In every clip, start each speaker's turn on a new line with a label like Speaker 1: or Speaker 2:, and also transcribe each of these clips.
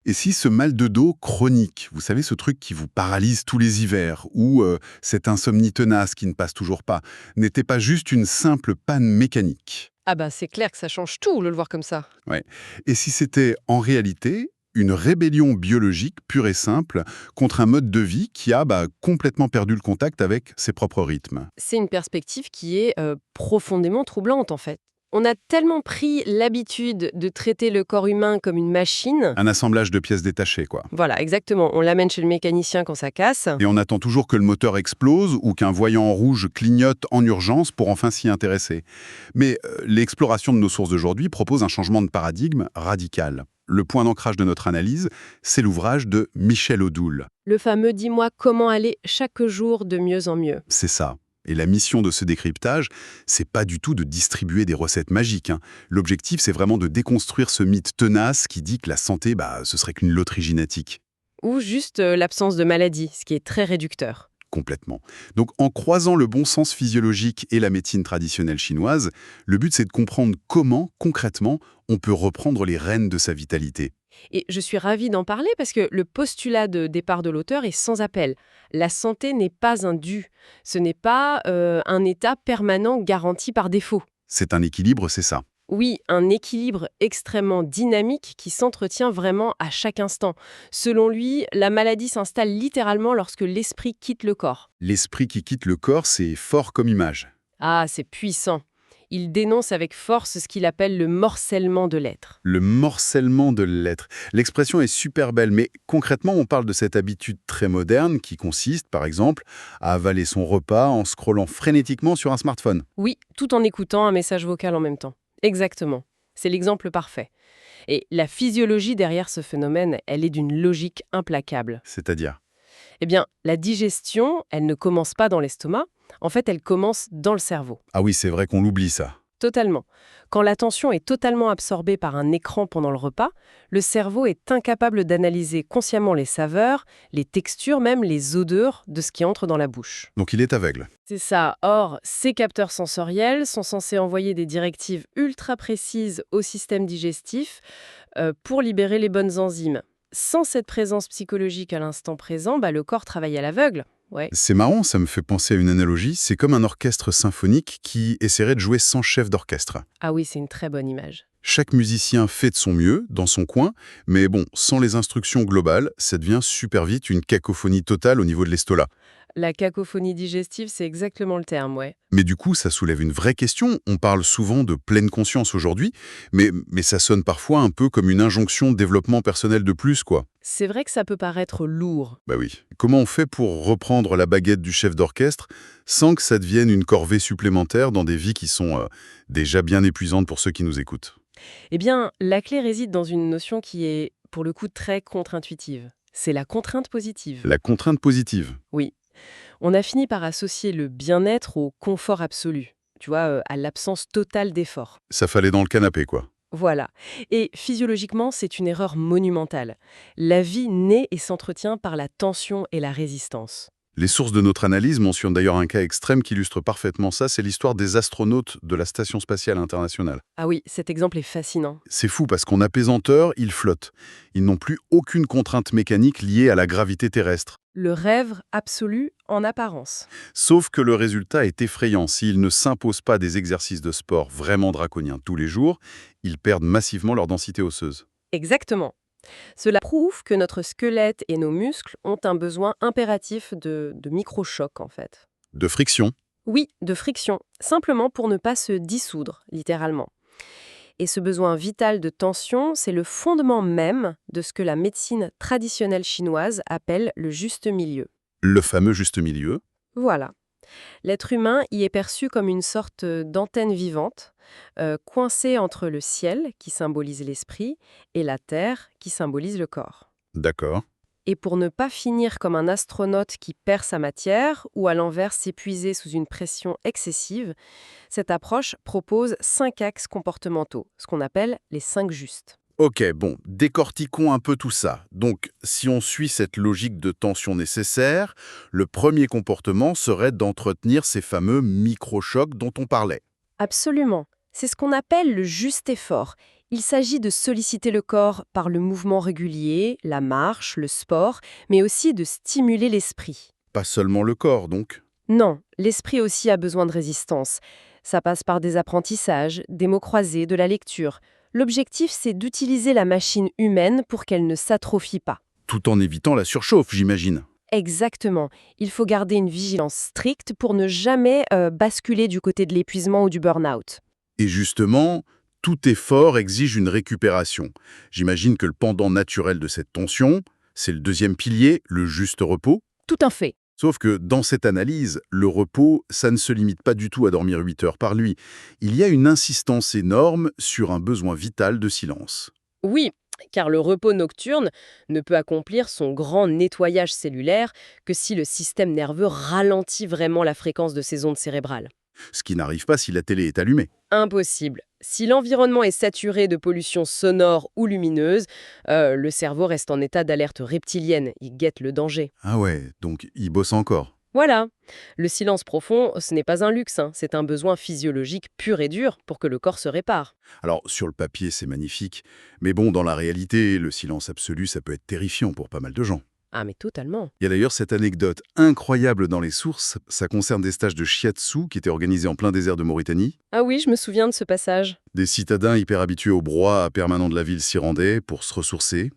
Speaker 1: Et si ce mal de dos chronique, vous savez, ce truc qui vous paralyse tous les hivers, ou cette insomnie tenace qui ne passe toujours pas, n'était pas juste une simple panne mécanique?
Speaker 2: Ah bah c'est clair que ça change tout, le voir comme ça.
Speaker 1: Ouais. Et si c'était en réalité une rébellion biologique pure et simple contre un mode de vie qui a complètement perdu le contact avec ses propres rythmes?
Speaker 2: C'est une perspective qui est profondément troublante en fait. On a tellement pris l'habitude de traiter le corps humain comme une machine.
Speaker 1: Un assemblage de pièces détachées, quoi.
Speaker 2: Voilà, exactement. On l'amène chez le mécanicien quand ça casse.
Speaker 1: Et on attend toujours que le moteur explose ou qu'un voyant en rouge clignote en urgence pour enfin s'y intéresser. Mais l'exploration de nos sources d'aujourd'hui propose un changement de paradigme radical. Le point d'ancrage de notre analyse, c'est l'ouvrage de Michel Odoul.
Speaker 2: Le fameux dis-moi comment aller chaque jour de mieux en mieux.
Speaker 1: C'est ça. Et la mission de ce décryptage, c'est pas du tout de distribuer des recettes magiques, hein. L'objectif, c'est vraiment de déconstruire ce mythe tenace qui dit que la santé, ce serait qu'une loterie génétique.
Speaker 2: Ou juste l'absence de maladie, ce qui est très réducteur.
Speaker 1: Complètement. Donc en croisant le bon sens physiologique et la médecine traditionnelle chinoise, le but c'est de comprendre comment, concrètement, on peut reprendre les rênes de sa vitalité.
Speaker 2: Et je suis ravie d'en parler parce que le postulat de départ de l'auteur est sans appel. La santé n'est pas un dû. Ce n'est pas un état permanent garanti par défaut.
Speaker 1: C'est un équilibre, c'est ça.
Speaker 2: Oui, un équilibre extrêmement dynamique qui s'entretient vraiment à chaque instant. Selon lui, la maladie s'installe littéralement lorsque l'esprit quitte le corps.
Speaker 1: L'esprit qui quitte le corps, c'est fort comme image.
Speaker 2: Ah, c'est puissant. Il dénonce avec force ce qu'il appelle le morcellement de l'être.
Speaker 1: Le morcellement de l'être. L'expression est super belle, mais concrètement, on parle de cette habitude très moderne qui consiste, par exemple, à avaler son repas en scrollant frénétiquement sur un smartphone.
Speaker 2: Oui, tout en écoutant un message vocal en même temps. Exactement. C'est l'exemple parfait. Et la physiologie derrière ce phénomène, elle est d'une logique implacable.
Speaker 1: C'est-à-dire?
Speaker 2: Eh bien, la digestion, elle ne commence pas dans l'estomac. En fait, elle commence dans le cerveau.
Speaker 1: Ah oui, c'est vrai qu'on l'oublie ça.
Speaker 2: Totalement. Quand l'attention est totalement absorbée par un écran pendant le repas, le cerveau est incapable d'analyser consciemment les saveurs, les textures, même les odeurs de ce qui entre dans la bouche.
Speaker 1: Donc il est aveugle.
Speaker 2: C'est ça. Or, ces capteurs sensoriels sont censés envoyer des directives ultra précises au système digestif pour libérer les bonnes enzymes. Sans cette présence psychologique à l'instant présent, le corps travaille à l'aveugle. Ouais.
Speaker 1: C'est marrant, ça me fait penser à une analogie. C'est comme un orchestre symphonique qui essaierait de jouer sans chef d'orchestre.
Speaker 2: Ah oui, c'est une très bonne image.
Speaker 1: Chaque musicien fait de son mieux, dans son coin, mais bon, sans les instructions globales, ça devient super vite une cacophonie totale au niveau de l'estomac.
Speaker 2: La cacophonie digestive, c'est exactement le terme, ouais.
Speaker 1: Mais du coup, ça soulève une vraie question. On parle souvent de pleine conscience aujourd'hui, mais ça sonne parfois un peu comme une injonction de développement personnel de plus, quoi.
Speaker 2: C'est vrai que ça peut paraître lourd.
Speaker 1: Bah oui. Comment on fait pour reprendre la baguette du chef d'orchestre sans que ça devienne une corvée supplémentaire dans des vies qui sont déjà bien épuisantes pour ceux qui nous écoutent?
Speaker 2: Eh bien, la clé réside dans une notion qui est, pour le coup, très contre-intuitive. C'est la contrainte positive.
Speaker 1: La contrainte positive.
Speaker 2: Oui. On a fini par associer le bien-être au confort absolu, tu vois, à l'absence totale d'effort.
Speaker 1: Ça fallait dans le canapé, quoi.
Speaker 2: Voilà. Et physiologiquement, c'est une erreur monumentale. La vie naît et s'entretient par la tension et la résistance.
Speaker 1: Les sources de notre analyse mentionnent d'ailleurs un cas extrême qui illustre parfaitement ça, c'est l'histoire des astronautes de la Station spatiale internationale.
Speaker 2: Ah oui, cet exemple est fascinant.
Speaker 1: C'est fou parce qu'en apesanteur, ils flottent. Ils n'ont plus aucune contrainte mécanique liée à la gravité terrestre.
Speaker 2: Le rêve absolu en apparence.
Speaker 1: Sauf que le résultat est effrayant. S'ils ne s'imposent pas des exercices de sport vraiment draconiens tous les jours, ils perdent massivement leur densité osseuse.
Speaker 2: Exactement. Cela prouve que notre squelette et nos muscles ont un besoin impératif de microchocs, en fait.
Speaker 1: De friction.
Speaker 2: Oui, de friction, simplement pour ne pas se dissoudre, littéralement. Et ce besoin vital de tension, c'est le fondement même de ce que la médecine traditionnelle chinoise appelle le juste milieu.
Speaker 1: Le fameux juste milieu.
Speaker 2: Voilà. L'être humain y est perçu comme une sorte d'antenne vivante, coincée entre le ciel, qui symbolise l'esprit, et la terre, qui symbolise le corps.
Speaker 1: D'accord.
Speaker 2: Et pour ne pas finir comme un astronaute qui perd sa matière, ou à l'inverse s'épuiser sous une pression excessive, cette approche propose 5 axes comportementaux, ce qu'on appelle les 5 justes.
Speaker 1: Ok, bon, décortiquons un peu tout ça. Donc, si on suit cette logique de tension nécessaire, le premier comportement serait d'entretenir ces fameux microchocs dont on parlait.
Speaker 2: Absolument. C'est ce qu'on appelle le juste effort. Il s'agit de solliciter le corps par le mouvement régulier, la marche, le sport, mais aussi de stimuler l'esprit.
Speaker 1: Pas seulement le corps, donc.
Speaker 2: Non, l'esprit aussi a besoin de résistance. Ça passe par des apprentissages, des mots croisés, de la lecture. L'objectif, c'est d'utiliser la machine humaine pour qu'elle ne s'atrophie pas.
Speaker 1: Tout en évitant la surchauffe, j'imagine.
Speaker 2: Exactement. Il faut garder une vigilance stricte pour ne jamais basculer du côté de l'épuisement ou du burn-out.
Speaker 1: Et justement, tout effort exige une récupération. J'imagine que le pendant naturel de cette tension, c'est le deuxième pilier, le juste repos.
Speaker 2: Tout un fait.
Speaker 1: Sauf que dans cette analyse, le repos, ça ne se limite pas du tout à dormir 8 heures par nuit. Il y a une insistance énorme sur un besoin vital de silence.
Speaker 2: Oui, car le repos nocturne ne peut accomplir son grand nettoyage cellulaire que si le système nerveux ralentit vraiment la fréquence de ses ondes cérébrales.
Speaker 1: Ce qui n'arrive pas si la télé est allumée.
Speaker 2: Impossible. Si l'environnement est saturé de pollution sonore ou lumineuse, le cerveau reste en état d'alerte reptilienne, il guette le danger.
Speaker 1: Ah ouais, donc il bosse encore.
Speaker 2: Voilà. Le silence profond, ce n'est pas un luxe, hein, c'est un besoin physiologique pur et dur pour que le corps se répare.
Speaker 1: Alors, sur le papier, c'est magnifique. Mais bon, dans la réalité, le silence absolu, ça peut être terrifiant pour pas mal de gens.
Speaker 2: Ah mais totalement.
Speaker 1: Il y a d'ailleurs cette anecdote incroyable dans les sources. Ça concerne des stages de shiatsu qui étaient organisés en plein désert de Mauritanie.
Speaker 2: Ah oui, je me souviens de ce passage.
Speaker 1: Des citadins hyper habitués au brouhaha permanent de la ville s'y rendaient pour se ressourcer.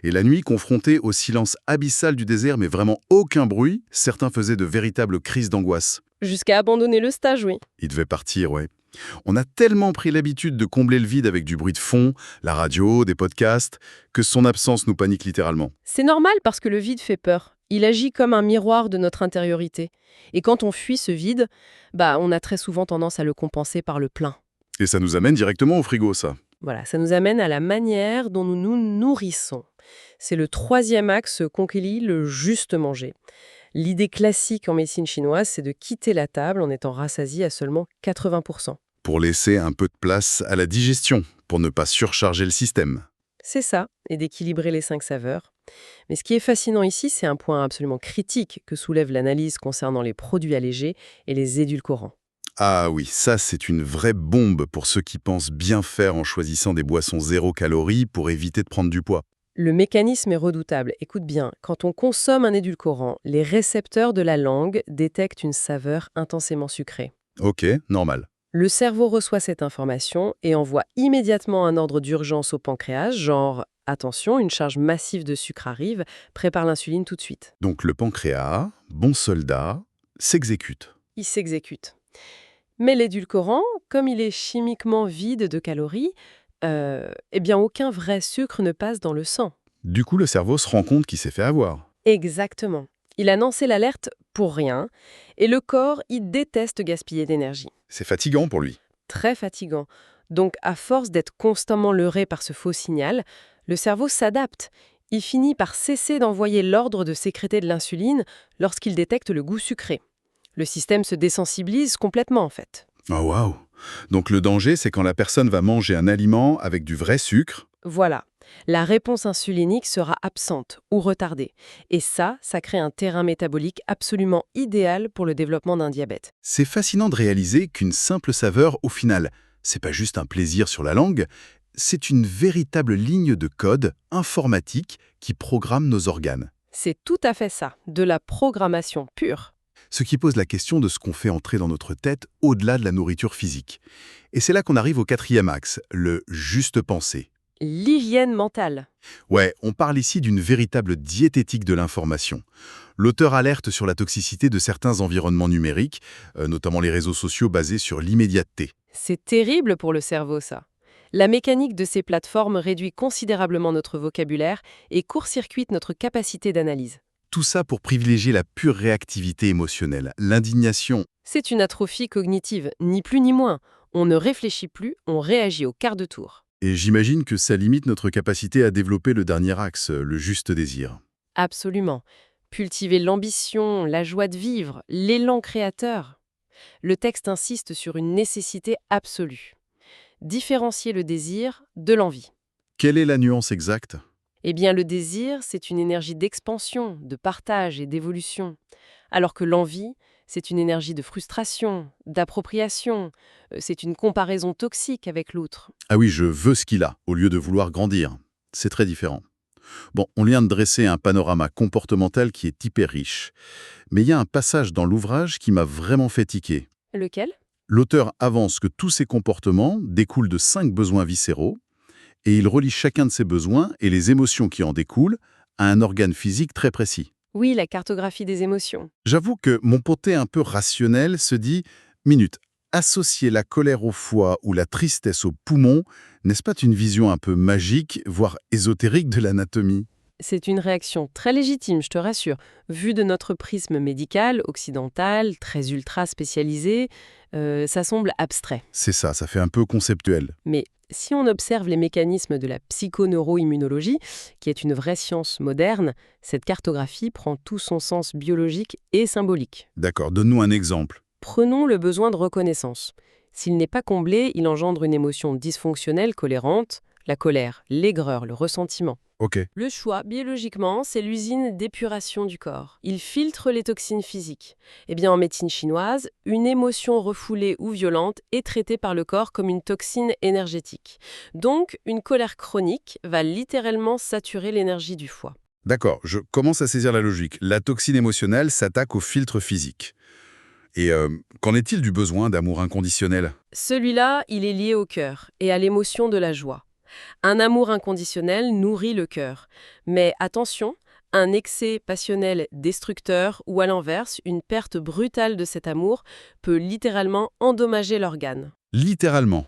Speaker 1: Et la nuit, confrontés au silence abyssal du désert, mais vraiment aucun bruit, certains faisaient de véritables crises d'angoisse.
Speaker 2: Jusqu'à abandonner le stage, oui.
Speaker 1: Ils devaient partir, ouais. On a tellement pris l'habitude de combler le vide avec du bruit de fond, la radio, des podcasts, que son absence nous panique littéralement.
Speaker 2: C'est normal parce que le vide fait peur. Il agit comme un miroir de notre intériorité. Et quand on fuit ce vide, on a très souvent tendance à le compenser par le plein.
Speaker 1: Et ça nous amène directement au frigo, ça.
Speaker 2: Voilà, ça nous amène à la manière dont nous nous nourrissons. C'est le troisième axe qu'enquélit le juste manger. L'idée classique en médecine chinoise, c'est de quitter la table en étant rassasié à seulement 80%.
Speaker 1: Pour laisser un peu de place à la digestion, pour ne pas surcharger le système.
Speaker 2: C'est ça, et d'équilibrer les 5 saveurs. Mais ce qui est fascinant ici, c'est un point absolument critique que soulève l'analyse concernant les produits allégés et les édulcorants.
Speaker 1: Ah oui, ça c'est une vraie bombe pour ceux qui pensent bien faire en choisissant des boissons zéro calories pour éviter de prendre du poids.
Speaker 2: Le mécanisme est redoutable. Écoute bien, quand on consomme un édulcorant, les récepteurs de la langue détectent une saveur intensément sucrée.
Speaker 1: Ok, normal.
Speaker 2: Le cerveau reçoit cette information et envoie immédiatement un ordre d'urgence au pancréas, genre « Attention, une charge massive de sucre arrive, prépare l'insuline tout de suite
Speaker 1: Donc le pancréas, bon soldat, s'exécute. ».
Speaker 2: Il s'exécute. Mais l'édulcorant, comme il est chimiquement vide de calories, aucun vrai sucre ne passe dans le sang.
Speaker 1: Du coup, le cerveau se rend compte qu'il s'est fait avoir.
Speaker 2: Exactement. Il a lancé l'alerte pour rien, et le corps, il déteste gaspiller d'énergie.
Speaker 1: C'est fatigant pour lui.
Speaker 2: Très fatigant. Donc, à force d'être constamment leurré par ce faux signal, le cerveau s'adapte. Il finit par cesser d'envoyer l'ordre de sécréter de l'insuline lorsqu'il détecte le goût sucré. Le système se désensibilise complètement, en fait.
Speaker 1: Oh waouh. Donc le danger, c'est quand la personne va manger un aliment avec du vrai sucre.
Speaker 2: Voilà. La réponse insulinique sera absente ou retardée. Et ça crée un terrain métabolique absolument idéal pour le développement d'un diabète.
Speaker 1: C'est fascinant de réaliser qu'une simple saveur, au final, c'est pas juste un plaisir sur la langue, c'est une véritable ligne de code informatique qui programme nos organes.
Speaker 2: C'est tout à fait ça, de la programmation pure.
Speaker 1: Ce qui pose la question de ce qu'on fait entrer dans notre tête au-delà de la nourriture physique. Et c'est là qu'on arrive au quatrième axe, le juste penser.
Speaker 2: L'hygiène mentale.
Speaker 1: Ouais, on parle ici d'une véritable diététique de l'information. L'auteur alerte sur la toxicité de certains environnements numériques, notamment les réseaux sociaux basés sur l'immédiateté.
Speaker 2: C'est terrible pour le cerveau, ça. La mécanique de ces plateformes réduit considérablement notre vocabulaire et court-circuite notre capacité d'analyse.
Speaker 1: Tout ça pour privilégier la pure réactivité émotionnelle, l'indignation.
Speaker 2: C'est une atrophie cognitive, ni plus ni moins. On ne réfléchit plus, on réagit au quart de tour.
Speaker 1: Et j'imagine que ça limite notre capacité à développer le dernier axe, le juste désir.
Speaker 2: Absolument. Cultiver l'ambition, la joie de vivre, l'élan créateur. Le texte insiste sur une nécessité absolue. Différencier le désir de l'envie.
Speaker 1: Quelle est la nuance exacte ?
Speaker 2: Eh bien, le désir, c'est une énergie d'expansion, de partage et d'évolution. Alors que l'envie, C'est une énergie de frustration, d'appropriation. C'est une comparaison toxique avec l'autre.
Speaker 1: Ah oui, je veux ce qu'il a, au lieu de vouloir grandir. C'est très différent. Bon, on vient de dresser un panorama comportemental qui est hyper riche. Mais il y a un passage dans l'ouvrage qui m'a vraiment fait tiquer.
Speaker 2: Lequel?
Speaker 1: L'auteur avance que tous ces comportements découlent de 5 besoins viscéraux, et il relie chacun de ces besoins et les émotions qui en découlent à un organe physique très précis.
Speaker 2: Oui, la cartographie des émotions.
Speaker 1: J'avoue que mon côté un peu rationnel se dit, minute, associer la colère au foie ou la tristesse au poumon, n'est-ce pas une vision un peu magique, voire ésotérique de l'anatomie?
Speaker 2: C'est une réaction très légitime, je te rassure. Vu de notre prisme médical, occidental, très ultra spécialisé, ça semble abstrait.
Speaker 1: C'est ça fait un peu conceptuel.
Speaker 2: Mais si on observe les mécanismes de la psychoneuroimmunologie, qui est une vraie science moderne, cette cartographie prend tout son sens biologique et symbolique.
Speaker 1: D'accord, donne-nous un exemple.
Speaker 2: Prenons le besoin de reconnaissance. S'il n'est pas comblé, il engendre une émotion dysfonctionnelle colérante, la colère, l'aigreur, le ressentiment.
Speaker 1: Ok.
Speaker 2: Le choix, biologiquement, c'est l'usine d'épuration du corps. Il filtre les toxines physiques. Eh bien, en médecine chinoise, une émotion refoulée ou violente est traitée par le corps comme une toxine énergétique. Donc, une colère chronique va littéralement saturer l'énergie du foie.
Speaker 1: D'accord, je commence à saisir la logique. La toxine émotionnelle s'attaque au filtre physique. Et qu'en est-il du besoin d'amour inconditionnel?
Speaker 2: Celui-là, il est lié au cœur et à l'émotion de la joie. Un amour inconditionnel nourrit le cœur. Mais attention, un excès passionnel destructeur ou à l'inverse, une perte brutale de cet amour peut littéralement endommager l'organe.
Speaker 1: Littéralement.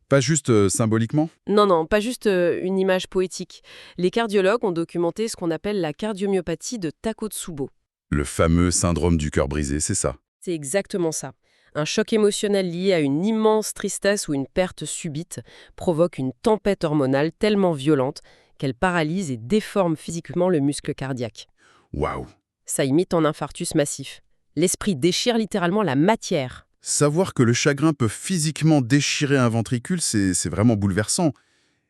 Speaker 1: Pas juste symboliquement?
Speaker 2: Non, non, pas juste une image poétique. Les cardiologues ont documenté ce qu'on appelle la cardiomyopathie de Takotsubo.
Speaker 1: Le fameux syndrome du cœur brisé, c'est ça.
Speaker 2: C'est exactement ça. Un choc émotionnel lié à une immense tristesse ou une perte subite provoque une tempête hormonale tellement violente qu'elle paralyse et déforme physiquement le muscle cardiaque.
Speaker 1: Waouh!
Speaker 2: Ça imite un infarctus massif. L'esprit déchire littéralement la matière.
Speaker 1: Savoir que le chagrin peut physiquement déchirer un ventricule, c'est vraiment bouleversant.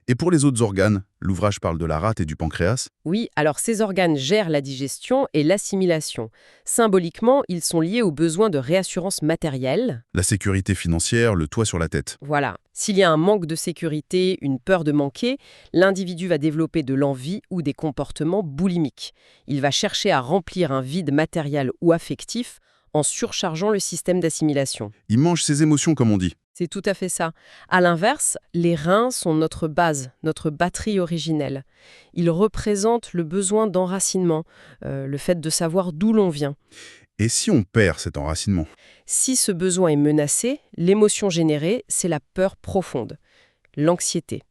Speaker 1: Et pour les autres organes, l'ouvrage parle de la rate et du pancréas.
Speaker 2: Oui, alors ces organes gèrent la digestion et l'assimilation. Symboliquement, ils sont liés aux besoins de réassurance matérielle.
Speaker 1: La sécurité financière, le toit sur la tête.
Speaker 2: Voilà. S'il y a un manque de sécurité, une peur de manquer, l'individu va développer de l'envie ou des comportements boulimiques. Il va chercher à remplir un vide matériel ou affectif en surchargeant le système d'assimilation.
Speaker 1: Il mange ses émotions, comme on dit.
Speaker 2: C'est tout à fait ça. À l'inverse, les reins sont notre base, notre batterie originelle. Ils représentent le besoin d'enracinement, le fait de savoir d'où l'on vient.
Speaker 1: Et si on perd cet enracinement?
Speaker 2: Si ce besoin est menacé, l'émotion générée, c'est la peur profonde, l'anxiété.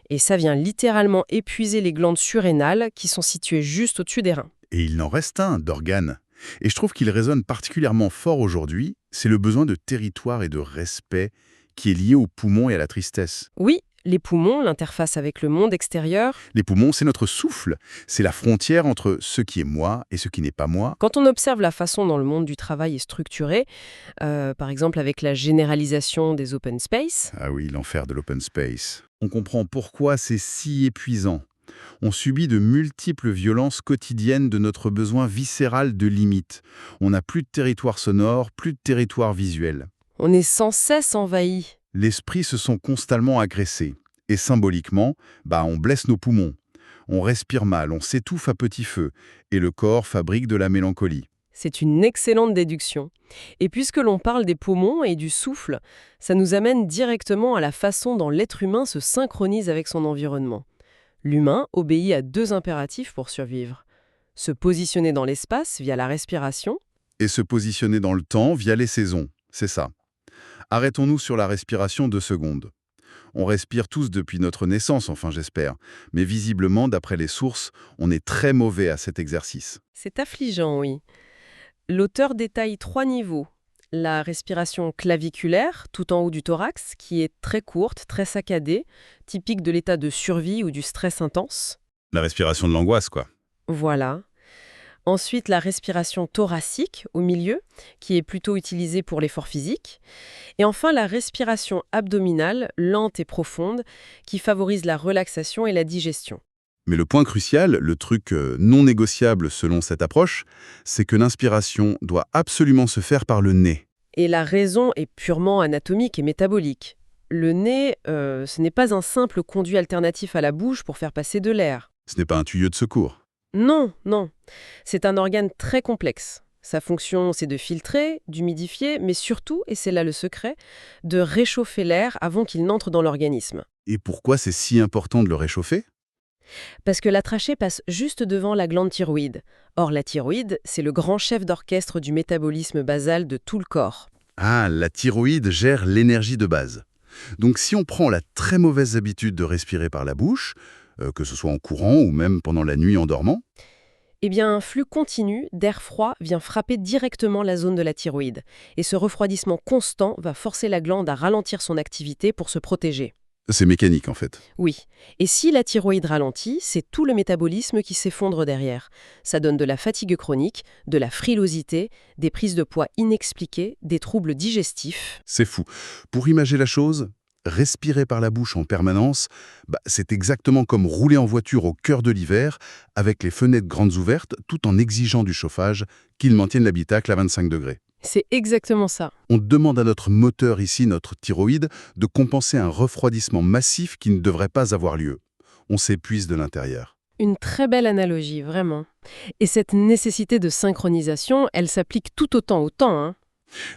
Speaker 2: Et ça vient littéralement épuiser les glandes surrénales qui sont situées juste au-dessus des reins.
Speaker 1: Et il n'en reste un d'organe. Et je trouve qu'il résonne particulièrement fort aujourd'hui, c'est le besoin de territoire et de respect qui est lié aux poumons et à la tristesse.
Speaker 2: Oui, les poumons, l'interface avec le monde extérieur.
Speaker 1: Les poumons, c'est notre souffle. C'est la frontière entre ce qui est moi et ce qui n'est pas moi.
Speaker 2: Quand on observe la façon dont le monde du travail est structuré, par exemple avec la généralisation des open space.
Speaker 1: Ah oui, l'enfer de l'open space. On comprend pourquoi c'est si épuisant. On subit de multiples violences quotidiennes de notre besoin viscéral de limite. On n'a plus de territoire sonore, plus de territoire visuel.
Speaker 2: On est sans cesse envahi.
Speaker 1: L'esprit se sent constamment agressé. Et symboliquement, on blesse nos poumons. On respire mal, on s'étouffe à petit feu. Et le corps fabrique de la mélancolie.
Speaker 2: C'est une excellente déduction. Et puisque l'on parle des poumons et du souffle, ça nous amène directement à la façon dont l'être humain se synchronise avec son environnement. L'humain obéit à 2 impératifs pour survivre. Se positionner dans l'espace via la respiration.
Speaker 1: Et se positionner dans le temps via les saisons. C'est ça. Arrêtons-nous sur la respiration 2 secondes. On respire tous depuis notre naissance, enfin j'espère. Mais visiblement, d'après les sources, on est très mauvais à cet exercice.
Speaker 2: C'est affligeant, oui. L'auteur détaille 3 niveaux. La respiration claviculaire, tout en haut du thorax, qui est très courte, très saccadée, typique de l'état de survie ou du stress intense.
Speaker 1: La respiration de l'angoisse, quoi.
Speaker 2: Voilà. Ensuite, la respiration thoracique, au milieu, qui est plutôt utilisée pour l'effort physique. Et enfin, la respiration abdominale, lente et profonde, qui favorise la relaxation et la digestion.
Speaker 1: Mais le point crucial, le truc non négociable selon cette approche, c'est que l'inspiration doit absolument se faire par le nez.
Speaker 2: Et la raison est purement anatomique et métabolique. Le nez, ce n'est pas un simple conduit alternatif à la bouche pour faire passer de l'air.
Speaker 1: Ce n'est pas un tuyau de secours.
Speaker 2: Non, non. C'est un organe très complexe. Sa fonction, c'est de filtrer, d'humidifier, mais surtout, et c'est là le secret, de réchauffer l'air avant qu'il n'entre dans l'organisme.
Speaker 1: Et pourquoi c'est si important de le réchauffer?
Speaker 2: Parce que la trachée passe juste devant la glande thyroïde. Or, la thyroïde, c'est le grand chef d'orchestre du métabolisme basal de tout le corps.
Speaker 1: Ah, la thyroïde gère l'énergie de base. Donc si on prend la très mauvaise habitude de respirer par la bouche, que ce soit en courant ou même pendant la nuit en dormant,
Speaker 2: Eh bien, un flux continu d'air froid vient frapper directement la zone de la thyroïde. Et ce refroidissement constant va forcer la glande à ralentir son activité pour se protéger.
Speaker 1: c'est mécanique en fait.
Speaker 2: Oui. Et si la thyroïde ralentit, c'est tout le métabolisme qui s'effondre derrière. Ça donne de la fatigue chronique, de la frilosité, des prises de poids inexpliquées, des troubles digestifs.
Speaker 1: C'est fou. Pour imager la chose, respirer par la bouche en permanence, c'est exactement comme rouler en voiture au cœur de l'hiver, avec les fenêtres grandes ouvertes, tout en exigeant du chauffage, qu'il maintienne l'habitacle à 25 degrés.
Speaker 2: C'est exactement ça.
Speaker 1: On demande à notre moteur ici, notre thyroïde, de compenser un refroidissement massif qui ne devrait pas avoir lieu. On s'épuise de l'intérieur.
Speaker 2: Une très belle analogie, vraiment. Et cette nécessité de synchronisation, elle s'applique tout autant au temps, hein.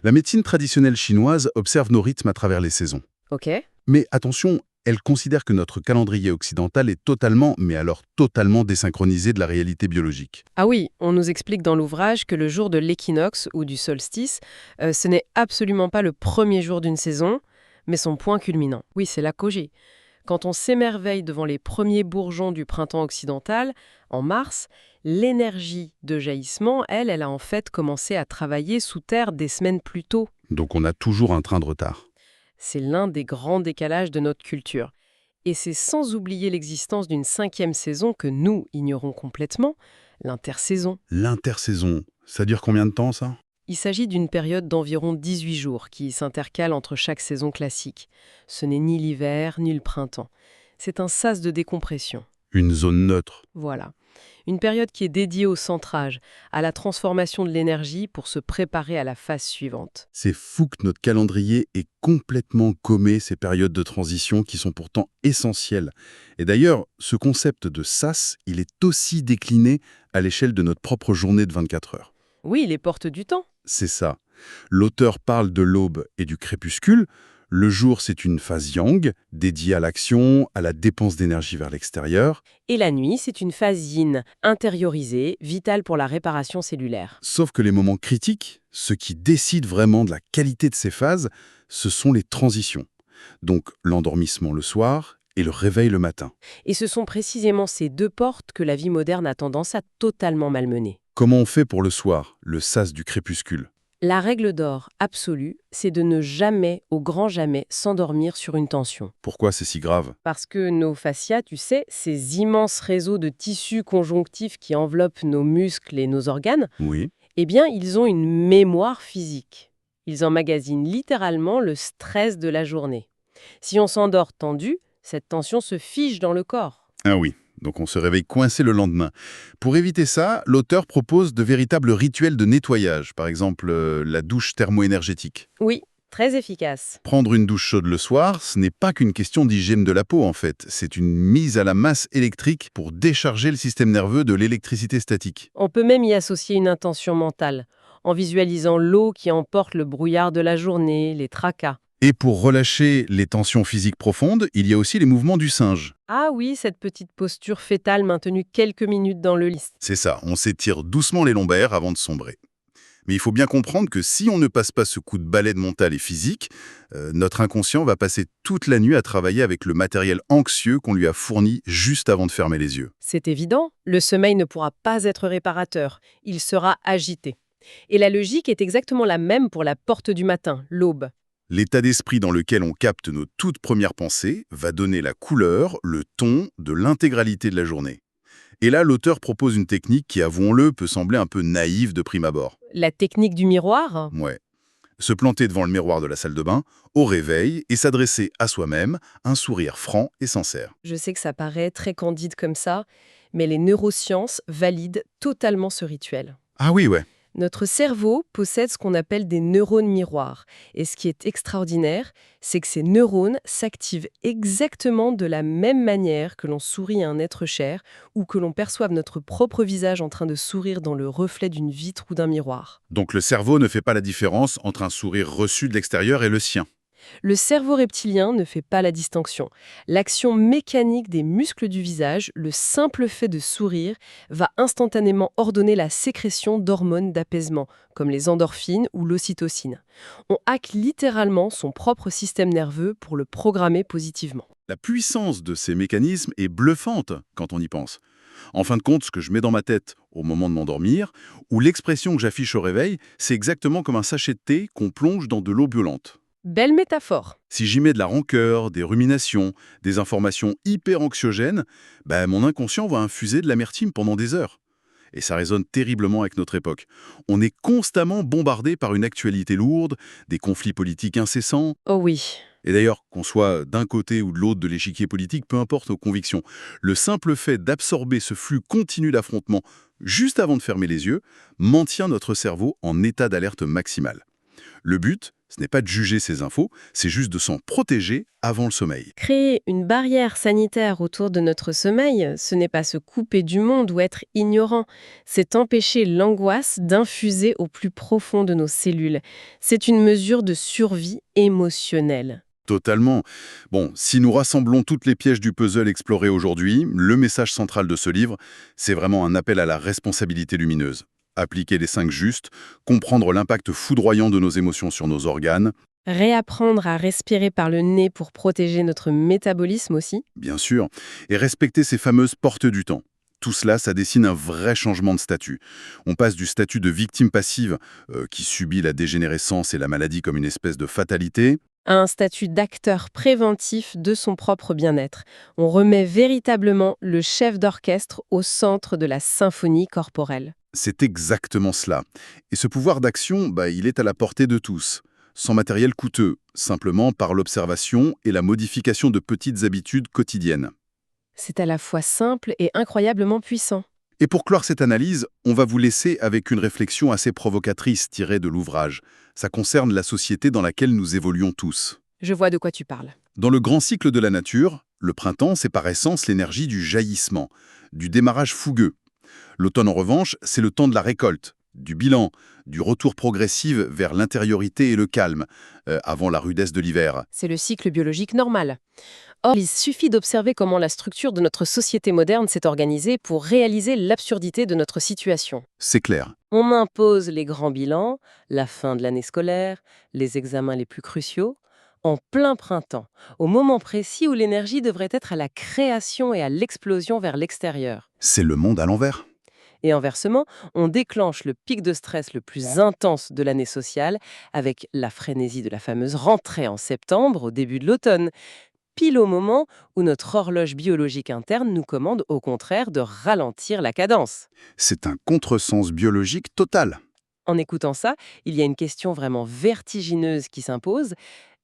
Speaker 1: La médecine traditionnelle chinoise observe nos rythmes à travers les saisons.
Speaker 2: Ok?
Speaker 1: Mais attention, elle considère que notre calendrier occidental est totalement, mais alors totalement désynchronisé de la réalité biologique.
Speaker 2: Ah oui, on nous explique dans l'ouvrage que le jour de l'équinoxe ou du solstice, ce n'est absolument pas le premier jour d'une saison, mais son point culminant. Oui, c'est l'apogée. Quand on s'émerveille devant les premiers bourgeons du printemps occidental, en mars, l'énergie de jaillissement, elle a en fait commencé à travailler sous terre des semaines plus tôt.
Speaker 1: Donc on a toujours un train de retard.
Speaker 2: C'est l'un des grands décalages de notre culture. Et c'est sans oublier l'existence d'une 5e saison que nous ignorons complètement, l'intersaison.
Speaker 1: L'intersaison, ça dure combien de temps ça?
Speaker 2: Il s'agit d'une période d'environ 18 jours qui s'intercale entre chaque saison classique. Ce n'est ni l'hiver ni le printemps. C'est un sas de décompression.
Speaker 1: Une zone neutre.
Speaker 2: Voilà. Une période qui est dédiée au centrage, à la transformation de l'énergie pour se préparer à la phase suivante.
Speaker 1: C'est fou que notre calendrier ait complètement gommé ces périodes de transition qui sont pourtant essentielles. Et d'ailleurs, ce concept de sas, il est aussi décliné à l'échelle de notre propre journée de 24 heures.
Speaker 2: Oui, les portes du temps.
Speaker 1: C'est ça. L'auteur parle de l'aube et du crépuscule. Le jour, c'est une phase yang, dédiée à l'action, à la dépense d'énergie vers l'extérieur.
Speaker 2: Et la nuit, c'est une phase yin, intériorisée, vitale pour la réparation cellulaire.
Speaker 1: Sauf que les moments critiques, ceux qui décident vraiment de la qualité de ces phases, ce sont les transitions. Donc l'endormissement le soir et le réveil le matin.
Speaker 2: Et ce sont précisément ces deux portes que la vie moderne a tendance à totalement malmener.
Speaker 1: Comment on fait pour le soir, le sas du crépuscule?
Speaker 2: La règle d'or absolue, c'est de ne jamais, au grand jamais, s'endormir sur une tension.
Speaker 1: Pourquoi c'est si grave?
Speaker 2: Parce que nos fascias, tu sais, ces immenses réseaux de tissus conjonctifs qui enveloppent nos muscles et nos organes,
Speaker 1: Oui.
Speaker 2: eh bien, ils ont une mémoire physique. Ils emmagasinent littéralement le stress de la journée. Si on s'endort tendu, cette tension se fige dans le corps.
Speaker 1: Ah oui, donc on se réveille coincé le lendemain. Pour éviter ça, l'auteur propose de véritables rituels de nettoyage, par exemple la douche thermo-énergétique.
Speaker 2: Oui, très efficace.
Speaker 1: Prendre une douche chaude le soir, ce n'est pas qu'une question d'hygiène de la peau en fait, c'est une mise à la masse électrique pour décharger le système nerveux de l'électricité statique.
Speaker 2: On peut même y associer une intention mentale, en visualisant l'eau qui emporte le brouillard de la journée, les tracas.
Speaker 1: Et pour relâcher les tensions physiques profondes, il y a aussi les mouvements du singe.
Speaker 2: Ah oui, cette petite posture fétale maintenue quelques minutes dans le lit.
Speaker 1: C'est ça, on s'étire doucement les lombaires avant de sombrer. Mais il faut bien comprendre que si on ne passe pas ce coup de balai mental et physique, notre inconscient va passer toute la nuit à travailler avec le matériel anxieux qu'on lui a fourni juste avant de fermer les yeux.
Speaker 2: C'est évident, le sommeil ne pourra pas être réparateur, il sera agité. Et la logique est exactement la même pour la porte du matin, l'aube.
Speaker 1: L'état d'esprit dans lequel on capte nos toutes premières pensées va donner la couleur, le ton de l'intégralité de la journée. Et là, l'auteur propose une technique qui, avouons-le, peut sembler un peu naïve de prime abord.
Speaker 2: La technique du miroir?
Speaker 1: Ouais. Se planter devant le miroir de la salle de bain, au réveil, et s'adresser à soi-même, un sourire franc et sincère.
Speaker 2: Je sais que ça paraît très candide comme ça, mais les neurosciences valident totalement ce rituel.
Speaker 1: Ah oui, ouais.
Speaker 2: Notre cerveau possède ce qu'on appelle des neurones miroirs. Et ce qui est extraordinaire, c'est que ces neurones s'activent exactement de la même manière que l'on sourit à un être cher ou que l'on perçoive notre propre visage en train de sourire dans le reflet d'une vitre ou d'un miroir.
Speaker 1: Donc le cerveau ne fait pas la différence entre un sourire reçu de l'extérieur et le sien.
Speaker 2: Le cerveau reptilien ne fait pas la distinction. L'action mécanique des muscles du visage, le simple fait de sourire, va instantanément ordonner la sécrétion d'hormones d'apaisement, comme les endorphines ou l'ocytocine. On hack littéralement son propre système nerveux pour le programmer positivement.
Speaker 1: La puissance de ces mécanismes est bluffante quand on y pense. En fin de compte, ce que je mets dans ma tête au moment de m'endormir, ou l'expression que j'affiche au réveil, c'est exactement comme un sachet de thé qu'on plonge dans de l'eau violente.
Speaker 2: Belle métaphore.
Speaker 1: Si j'y mets de la rancœur, des ruminations, des informations hyper anxiogènes, mon inconscient va infuser de l'amertume pendant des heures. Et ça résonne terriblement avec notre époque. On est constamment bombardé par une actualité lourde, des conflits politiques incessants.
Speaker 2: Oh oui.
Speaker 1: Et d'ailleurs, qu'on soit d'un côté ou de l'autre de l'échiquier politique, peu importe nos convictions, le simple fait d'absorber ce flux continu d'affrontements juste avant de fermer les yeux maintient notre cerveau en état d'alerte maximale. Le but, ce n'est pas de juger ces infos, c'est juste de s'en protéger avant le sommeil.
Speaker 2: Créer une barrière sanitaire autour de notre sommeil, ce n'est pas se couper du monde ou être ignorant, c'est empêcher l'angoisse d'infuser au plus profond de nos cellules. C'est une mesure de survie émotionnelle.
Speaker 1: Totalement. Bon, si nous rassemblons toutes les pièges du puzzle explorés aujourd'hui, le message central de ce livre, c'est vraiment un appel à la responsabilité lumineuse. Appliquer les 5 justes, comprendre l'impact foudroyant de nos émotions sur nos organes,
Speaker 2: Réapprendre à respirer par le nez pour protéger notre métabolisme aussi.
Speaker 1: bien sûr, et respecter ces fameuses portes du temps. Tout cela, ça dessine un vrai changement de statut. On passe du statut de victime passive, qui subit la dégénérescence et la maladie comme une espèce de fatalité,
Speaker 2: À un statut d'acteur préventif de son propre bien-être. On remet véritablement le chef d'orchestre au centre de la symphonie corporelle.
Speaker 1: c'est exactement cela. Et ce pouvoir d'action, il est à la portée de tous, sans matériel coûteux, simplement par l'observation et la modification de petites habitudes quotidiennes.
Speaker 2: C'est à la fois simple et incroyablement puissant.
Speaker 1: Et pour clore cette analyse, on va vous laisser avec une réflexion assez provocatrice tirée de l'ouvrage. Ça concerne la société dans laquelle nous évoluons tous.
Speaker 2: Je vois de quoi tu parles.
Speaker 1: Dans le grand cycle de la nature, le printemps, c'est par essence l'énergie du jaillissement, du démarrage fougueux. L'automne, en revanche, c'est le temps de la récolte, du bilan, du retour progressif vers l'intériorité et le calme, avant la rudesse de l'hiver.
Speaker 2: C'est le cycle biologique normal. Or, il suffit d'observer comment la structure de notre société moderne s'est organisée pour réaliser l'absurdité de notre situation.
Speaker 1: C'est clair.
Speaker 2: On impose les grands bilans, la fin de l'année scolaire, les examens les plus cruciaux, en plein printemps, au moment précis où l'énergie devrait être à la création et à l'explosion vers l'extérieur.
Speaker 1: C'est le monde à l'envers.
Speaker 2: Et inversement, on déclenche le pic de stress le plus intense de l'année sociale avec la frénésie de la fameuse rentrée en septembre, au début de l'automne, pile au moment où notre horloge biologique interne nous commande au contraire de ralentir la cadence.
Speaker 1: C'est un contresens biologique total.
Speaker 2: En écoutant ça, il y a une question vraiment vertigineuse qui s'impose.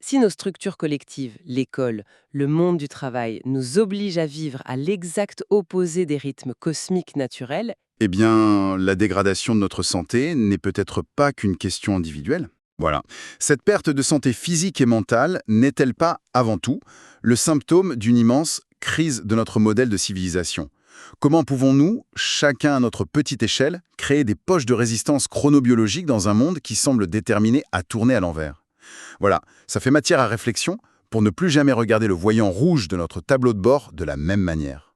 Speaker 2: Si nos structures collectives, l'école, le monde du travail, nous obligent à vivre à l'exact opposé des rythmes cosmiques naturels,
Speaker 1: Eh bien, la dégradation de notre santé n'est peut-être pas qu'une question individuelle. Voilà. Cette perte de santé physique et mentale n'est-elle pas, avant tout, le symptôme d'une immense crise de notre modèle de civilisation? Comment pouvons-nous, chacun à notre petite échelle, créer des poches de résistance chronobiologique dans un monde qui semble déterminé à tourner à l'envers? Voilà, ça fait matière à réflexion pour ne plus jamais regarder le voyant rouge de notre tableau de bord de la même manière.